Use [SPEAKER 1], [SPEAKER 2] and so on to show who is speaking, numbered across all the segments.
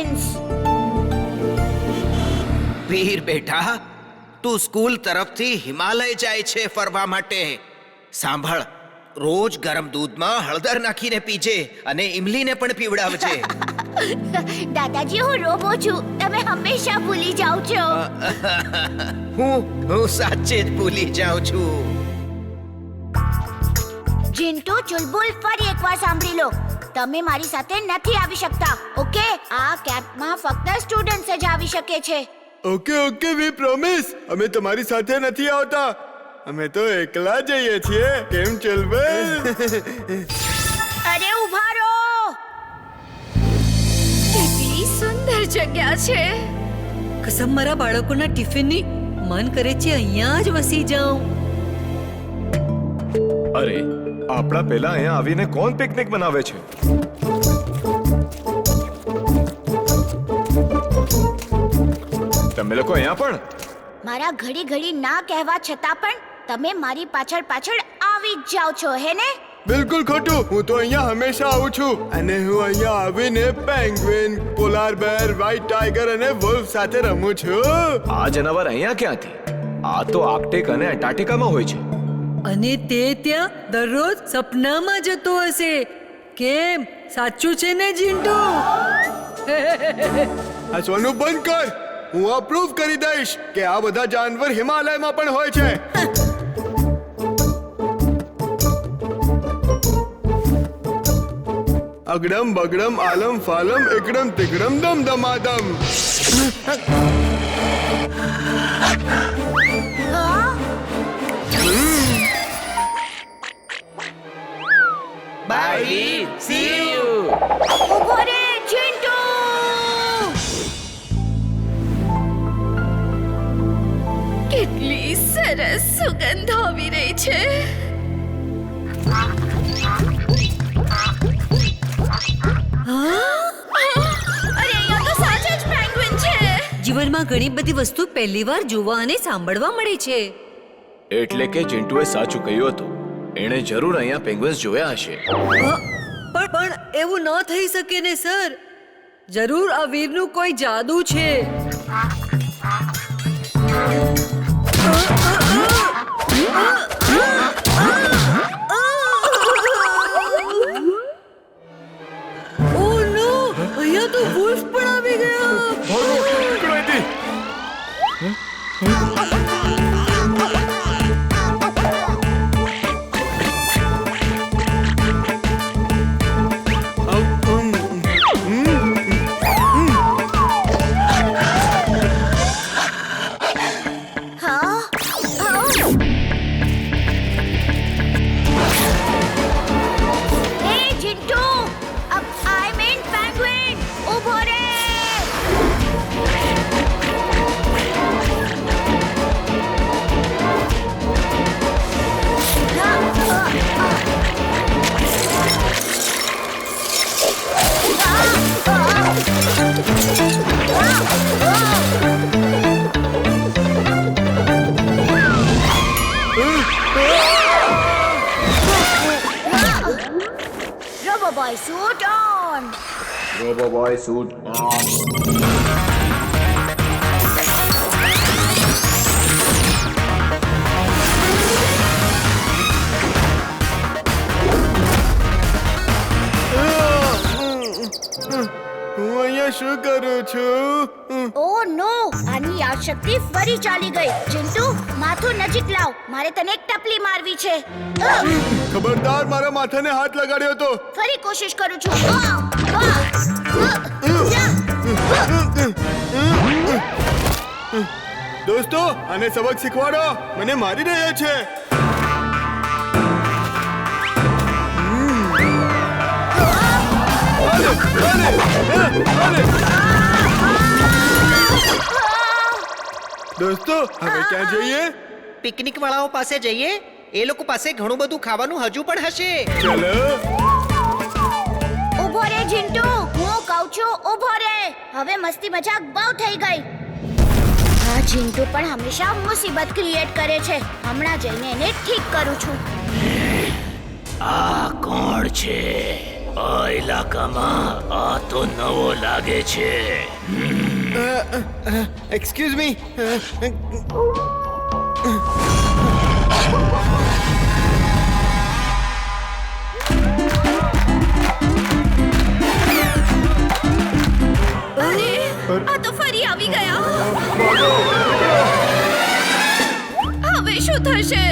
[SPEAKER 1] પેંગ્વિન્સ.
[SPEAKER 2] વીર બેટા, તું સ્કૂલ તરફથી હિમાલય જાય છે ફરવા માટે. સાંભળ, રોજ ગરમ દૂધમાં હળદર નાખીને પીજે અને ઇમલીને પણ પીવડાવજે.
[SPEAKER 1] દાદાજી, હું રોબો છું. તમે હંમેશા ભૂલી જાઓ છો.
[SPEAKER 2] હું સાચે જ ભૂલી જાઉં છું.
[SPEAKER 1] ચિંટુ, ચુલબુલ, ફરી એકવાર સાંભળી લો. તમે મારી સાથે નથી આવી શકતા, ઓકે? આ કેમ્પમાં ફક્ત સ્ટુડન્ટ્સ જ આવી શકે છે.
[SPEAKER 3] ઓકે વી પ્રોમિસ. અમે તમારી સાથે નથી આવતા. અમે તો એકલા જઈએ છીએ. કેમ ચલબલ?
[SPEAKER 1] અરે ઉભા રહો.
[SPEAKER 4] કેટલી સુંદર જગ્યા છે.
[SPEAKER 5] કસમ મારા બાળકોના ટિફિનની. મન કરે છે અહીંયા જ વસી જાઉં.
[SPEAKER 6] અરે, આપણા પહેલા અહીંયા આવીને કોણ પિકનિક બનાવે છે? તમે લોકો અહીંયા પણ?
[SPEAKER 1] મારા ઘડી ઘડી ના કહેવા છતાં પણ તમે મારી પાછળ પાછળ આવી જ જાઓ છો, હે ને?
[SPEAKER 3] બિલકુલ ખોટું. હું તો અહીંયા હંમેશા આવું છું અને હું અહીંયા આવીને પેંગ્વિન, પોલાર બેર, વ્હાઇટ ટાઈગર અને વુલ્ફ સાથે રમું છું.
[SPEAKER 6] આ જનાવર અહીંયા ક્યાંથી? આ તો આર્કટિક અને એન્ટાર્કટિકામાં હોય છે.
[SPEAKER 5] અને તે ત્યાં દરરોજ સપનામાં જતો હશે. કેમ, સાચું છે ને ચિંટુ?
[SPEAKER 3] હસવાનું બંધ કર. હું આ પ્રૂફ કરી દઈશ કે આ બધા જાનવર હિમાલયમાં પણ હોય છે. અગડમ બગડમ આલમ ફાલમ એકડમ તિકડમ દમ દમાદમ.
[SPEAKER 2] Bye Veer, see you.
[SPEAKER 1] ઉભો રે ચિંટુ.
[SPEAKER 4] કેટલી સરસ સુગંધ આવી રહી છે. અરે, અહીંયા તો સાચા જ પેંગ્વિન છે.
[SPEAKER 5] જીવનમાં ઘણી બધી વસ્તુ પહેલીવાર જોવા અને સાંભળવા મળે છે.
[SPEAKER 6] એટલે કે ચિંટુએ સાચું કહ્યું હતું. એણે જરૂર અહીંયા પેંગ્વિન્સ જોયા હશે.
[SPEAKER 5] પણ એવું ન થઈ શકે ને સર. જરૂર આ વીરનું કોઈ જાદુ છે. ઓહ નો, અહીંયા તો વુલ્ફ પણ આવી ગયા.
[SPEAKER 1] Roboboy suit on.
[SPEAKER 6] Roboboy suit on.
[SPEAKER 3] હું અહીંયા શું કરું છું?
[SPEAKER 1] Oh no! આની યાદશક્તિ ફરી ચાલી ગઈ. ચિંટુ, માથું નજીક લાવ. મારે તને એક ટપલી મારવી છે.
[SPEAKER 3] ખબરદાર, મારા માથાને હાથ લગાડ્યો તો.
[SPEAKER 1] ફરી કોશિશ કરું છું.
[SPEAKER 3] દોસ્તો, આને સબક શીખવાડો. મને મારી રહ્યા છે. દોસ્તો, હવે ક્યાં જઈએ?
[SPEAKER 2] પિકનિક વાળાઓ પાસે જઈએ. એ લોકો પાસે ઘણું બધું ખાવાનું હજુ પણ હશે.
[SPEAKER 3] ચલો.
[SPEAKER 1] ઉભો રે ચિંટુ, હું કહું છું ઉભો રે. હવે મસ્તી મજાક બહુ થઈ ગઈ. આ ચિંટુ પણ હંમેશા મુસીબત ક્રિએટ કરે છે. હમણાં જઈને એને ઠીક કરું છું.
[SPEAKER 2] આ કોણ છે? ઓય
[SPEAKER 6] ઇલાકામાં આ તો નવો લાગે છે.
[SPEAKER 3] Excuse me.
[SPEAKER 4] અરે આ તો ફરી આવી ગયા. હવે શું થશે?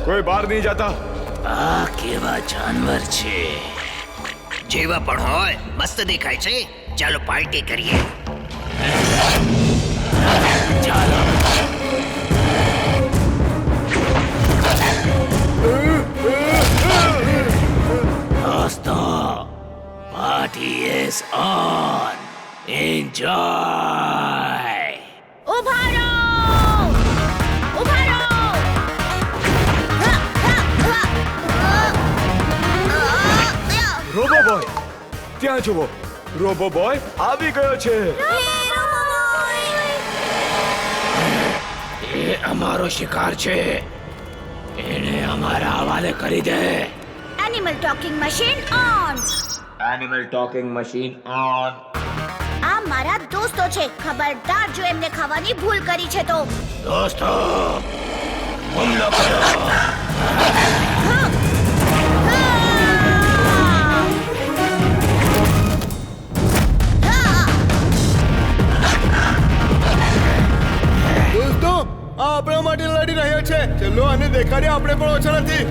[SPEAKER 3] કોઈ બહાર નહીં જાતા.
[SPEAKER 6] આ કેવા જાનવર છે?
[SPEAKER 2] જેવા પણ હોય મસ્ત દેખાય છે. ચાલો પાર્ટી કરીએ.
[SPEAKER 6] ચાલો. દોસ્તો, પાર્ટી ઇઝ ઓન. એન્જોય.
[SPEAKER 1] ઉભા રહો! ઉભા રહો! હા, હા, હા.
[SPEAKER 3] રોબો બોય, ત્યાં જુઓ. રોબો બોય આવી ગયો છે.
[SPEAKER 6] એ અમારો શિકાર છે. એને અમારા હવાલે કરી દે.
[SPEAKER 1] Animal talking machine on.
[SPEAKER 6] Animal talking machine on.
[SPEAKER 1] આ મારા દોસ્તો છે. ખબરદાર જો એમને ખાવાની ભૂલ કરી છે તો.
[SPEAKER 6] દોસ્તો, હુમલો કરો.
[SPEAKER 3] દોસ્તો, આ આપણા માટે લડી રહ્યો છે. ચલો આને દેખાડીએ આપણે પણ ઓછા નથી.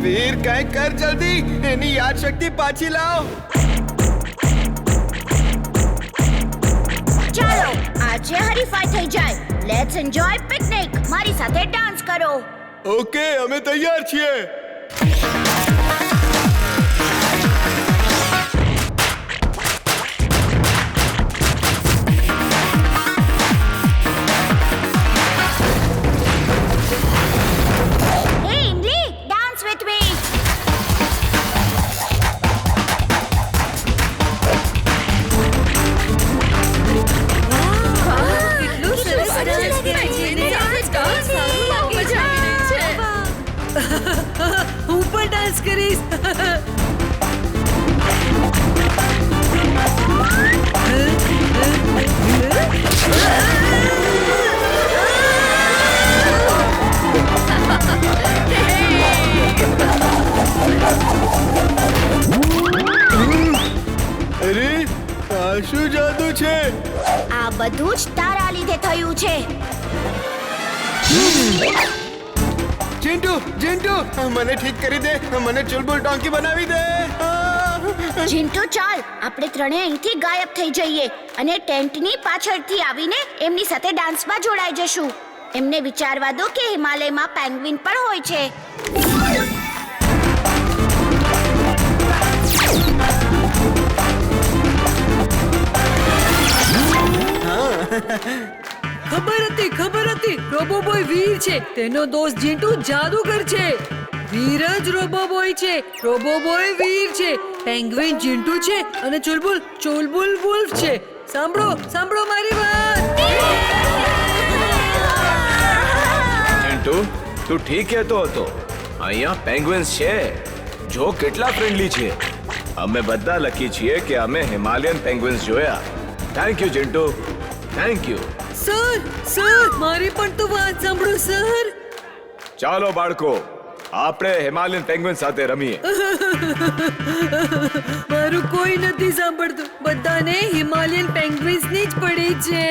[SPEAKER 3] વીર કઈ કર જલ્દી. એની યાદ શક્તિ પાછી લાવ.
[SPEAKER 1] ચાલો આજે હરીફાઈ થઈ જાય. Let's enjoy picnic. મારી સાથે ડાન્સ કરો.
[SPEAKER 3] ઓકે, અમે તૈયાર છીએ.
[SPEAKER 1] હે ઇમલી, ડાન્સ વિથ મી.
[SPEAKER 5] કેટલું સરસ ડાન્સ કરે છે ને. હું પણ ડાન્સ કરીશ.
[SPEAKER 3] અરે આ શું જાદુ છે?
[SPEAKER 1] આ બધું જ તારા લીધે થયું છે.
[SPEAKER 3] ચિંટુ, ચિંટુ, મને ઠીક કરી દે. મને ચુલબુલ ડોંકી બનાવી દે.
[SPEAKER 1] ચિંટુ ચાલ, આપણે ત્રણે અહીંથી ગાયબ થઈ જઈએ અને ટેન્ટની પાછળથી આવીને એમની સાથે ડાન્સમાં જોડાઈ જશું. એમને વિચારવા દો કે હિમાલયમાં પેંગ્વિન પણ હોય છે.
[SPEAKER 5] ખબર હતી રોબોબોય વીર છે. તેનો દોસ્ત જીન્ટુ જાદુગર છે. વીર જ રોબોબોય છે. રોબોબોય વીર છે. પેંગ્વિન જીન્ટુ છે અને ચુલબુલ વુલ્ફ છે. સાંભળો મારી વાત.
[SPEAKER 6] ચિંટુ તું ઠીક કહેતો હતો. અહીંયા પેંગ્વિન્સ છે. જો કેટલા ફ્રેન્ડલી છે. અમે બધા લકી છીએ કે અમે હિમાલયન પેંગ્વિન્સ જોયા. Thank you Chintu, thank you.
[SPEAKER 5] Sir મારી પણ તો વાત સાંભળો સર.
[SPEAKER 6] ચાલો બાળકો, આપણે હિમાલયન પેંગ્વિન સાથે રમીએ.
[SPEAKER 5] મારું કોઈ નથી સાંભળતું. બધાને હિમાલયન પેંગ્વિન્સ ની જ પડી છે.